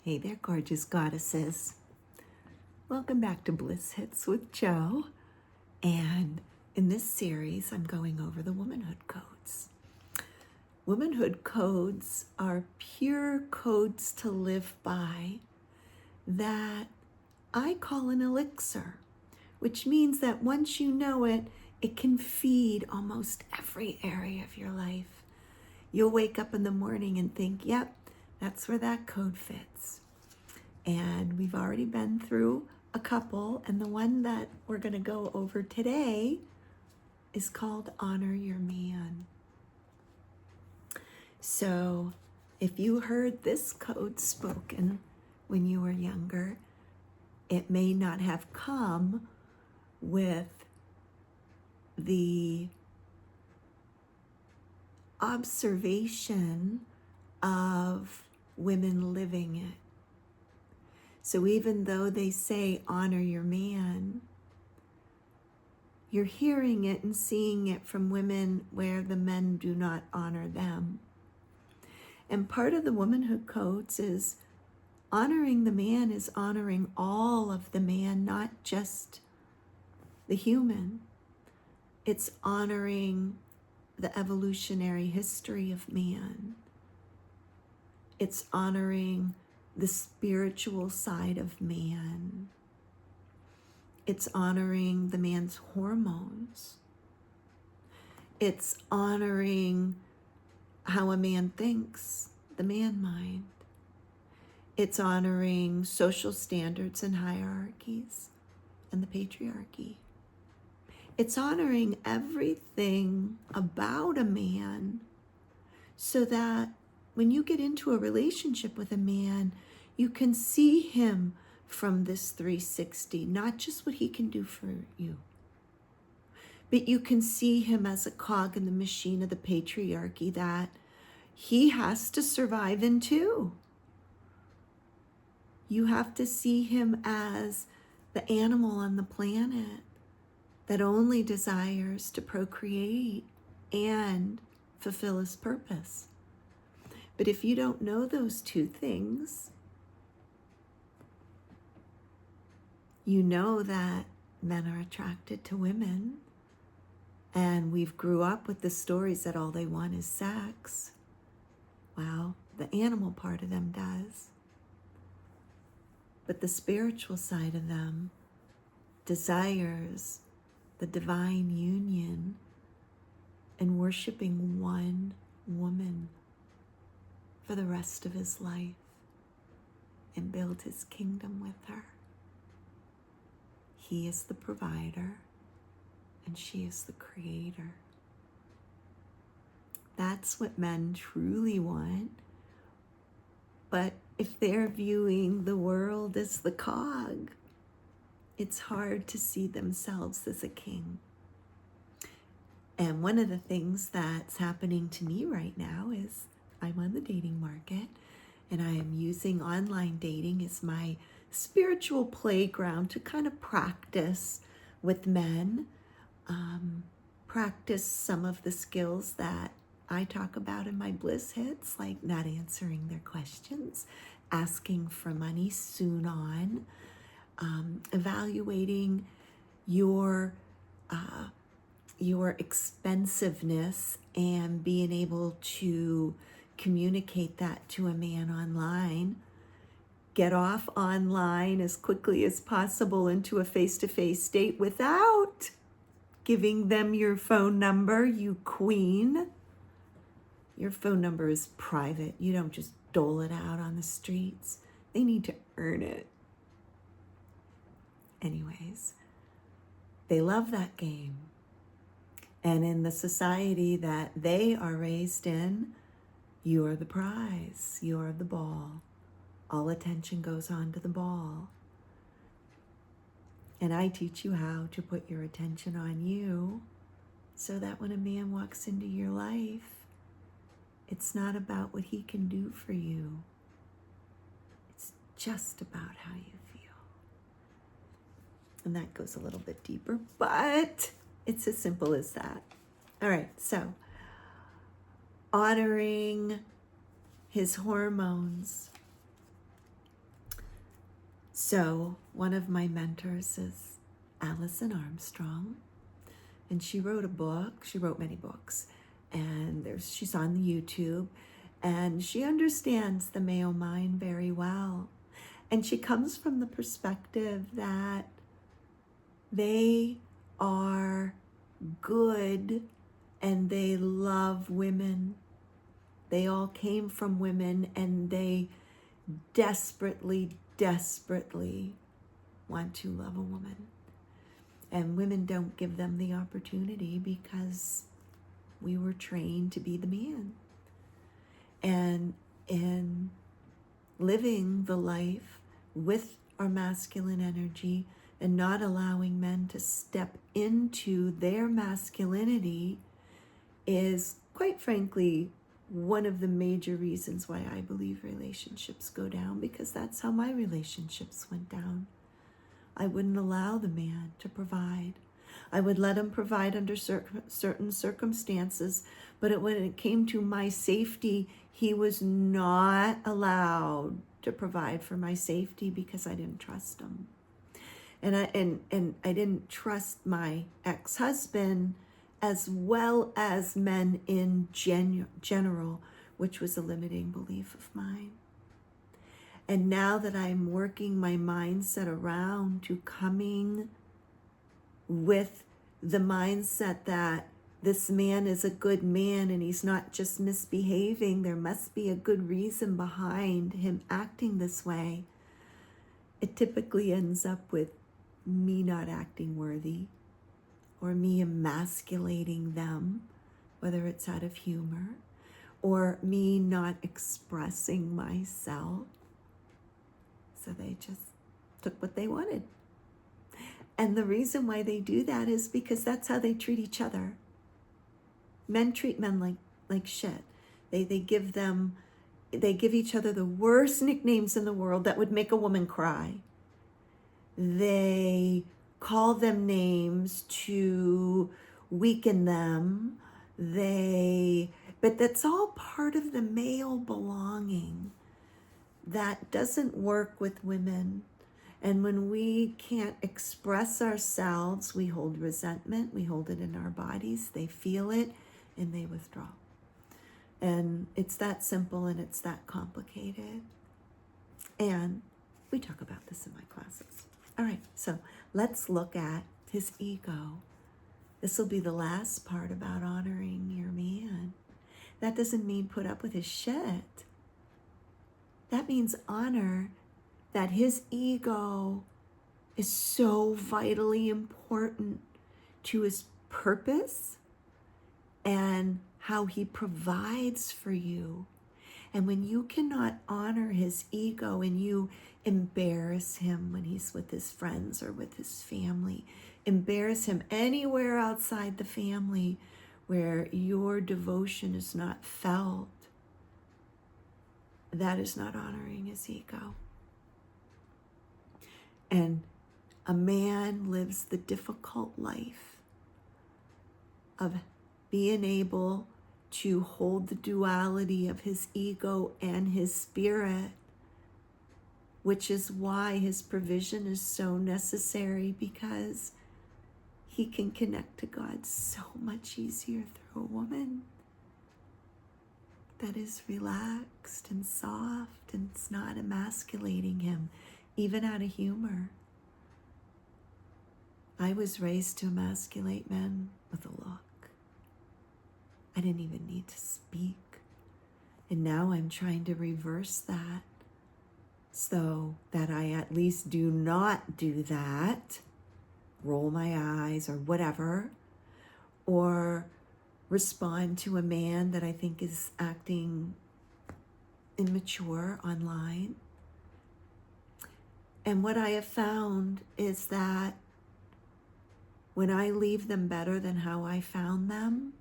Hey there, gorgeous goddesses. Welcome back to Bliss Hits with Jo. And in this series, I'm going over the Womanhood Codes. Womanhood Codes are pure codes to live by that I call an elixir, which means that once you know it, it can feed almost every area of your life. You'll wake up in the morning and think, yep, that's where that code fits. And we've already been through a couple, and the one that we're going to go over today is called Honor Your Man. So if you heard this code spoken when you were younger, it may not have come with the observation of women living it. So even though they say honor your man, you're hearing it and seeing it from women where the men do not honor them. And part of the womanhood codes is honoring the man is honoring all of the man, not just the human. It's honoring the evolutionary history of man. It's honoring the spiritual side of man. It's honoring the man's hormones. It's honoring how a man thinks, the man mind. It's honoring social standards and hierarchies and the patriarchy. It's honoring everything about a man so that when you get into a relationship with a man, you can see him from this 360, not just what he can do for you, but you can see him as a cog in the machine of the patriarchy that he has to survive in too. You have to see him as the animal on the planet that only desires to procreate and fulfill his purpose. But if you don't know those two things, you know that men are attracted to women, and we've grew up with the stories that all they want is sex. Well, the animal part of them does. But the spiritual side of them desires the divine union and worshiping one woman for the rest of his life and build his kingdom with her. He is the provider and she is the creator. That's what men truly want. But if they're viewing the world as the cog, it's hard to see themselves as a king. And one of the things that's happening to me right now is I'm on the dating market, and I am using online dating as my spiritual playground to kind of practice with men, practice some of the skills that I talk about in my Bliss Hits, like not answering their questions, asking for money soon on, evaluating your expensiveness and being able to communicate that to a man online. Get off online as quickly as possible into a face-to-face date without giving them your phone number, you queen. Your phone number is private. You don't just dole it out on the streets. They need to earn it. Anyways, they love that game. And in the society that they are raised in, you are the prize. You are the ball. All attention goes on to the ball. And I teach you how to put your attention on you so that when a man walks into your life, it's not about what he can do for you. It's just about how you feel. And that goes a little bit deeper, but it's as simple as that. All right, so honoring his hormones So one of my mentors is Allison Armstrong, and she wrote a book. She wrote many books, and she's on YouTube, and she understands the male mind very well. And she comes from the perspective that they are good and they love women. They all came from women, and they desperately, desperately want to love a woman. And women don't give them the opportunity because we were trained to be the man. And in living the life with our masculine energy and not allowing men to step into their masculinity is, quite frankly, one of the major reasons why I believe relationships go down, because that's how my relationships went down. I wouldn't allow the man to provide. I would let him provide under certain circumstances, but when it came to my safety, he was not allowed to provide for my safety because I didn't trust him. And I didn't trust my ex-husband as well as men in general, which was a limiting belief of mine. And now that I'm working my mindset around to coming with the mindset that this man is a good man and he's not just misbehaving, there must be a good reason behind him acting this way, it typically ends up with me not acting worthy, or me emasculating them, whether it's out of humor, or me not expressing myself. So they just took what they wanted. And the reason why they do that is because that's how they treat each other. Men treat men like shit. They give each other the worst nicknames in the world that would make a woman cry. They call them names to weaken them. But that's all part of the male belonging that doesn't work with women. And when we can't express ourselves, we hold resentment, we hold it in our bodies, they feel it, and they withdraw. And it's that simple and it's that complicated. And we talk about this in my classes. All right, so let's look at his ego. This will be the last part about honoring your man. That doesn't mean put up with his shit. That means honor that his ego is so vitally important to his purpose and how he provides for you. And when you cannot honor his ego and you embarrass him when he's with his friends or with his family, embarrass him anywhere outside the family where your devotion is not felt, that is not honoring his ego. And a man lives the difficult life of being able to hold the duality of his ego and his spirit, which is why his provision is so necessary, because he can connect to God so much easier through a woman that is relaxed and soft and it's not emasculating him, even out of humor. I was raised to emasculate men with a look. I didn't even need to speak. And now I'm trying to reverse that so that I at least do not do that, roll my eyes or whatever, or respond to a man that I think is acting immature online. And what I have found is that when I leave them better than how I found them,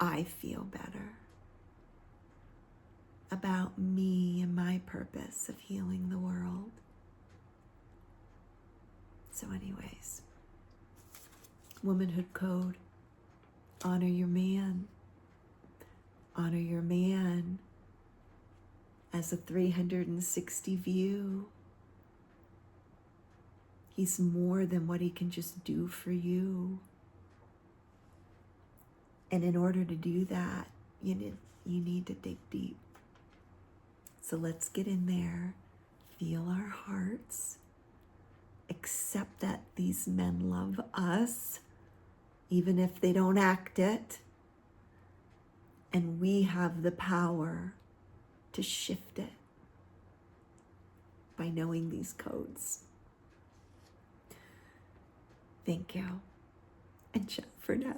I feel better about me and my purpose of healing the world. So anyways, Womanhood Code, honor your man. Honor your man as a 360 view He's more than what he can just do for you. And in order to do that, you need to dig deep. So let's get in there, feel our hearts, accept that these men love us, even if they don't act it. And we have the power to shift it by knowing these codes. Thank you. And ciao for now.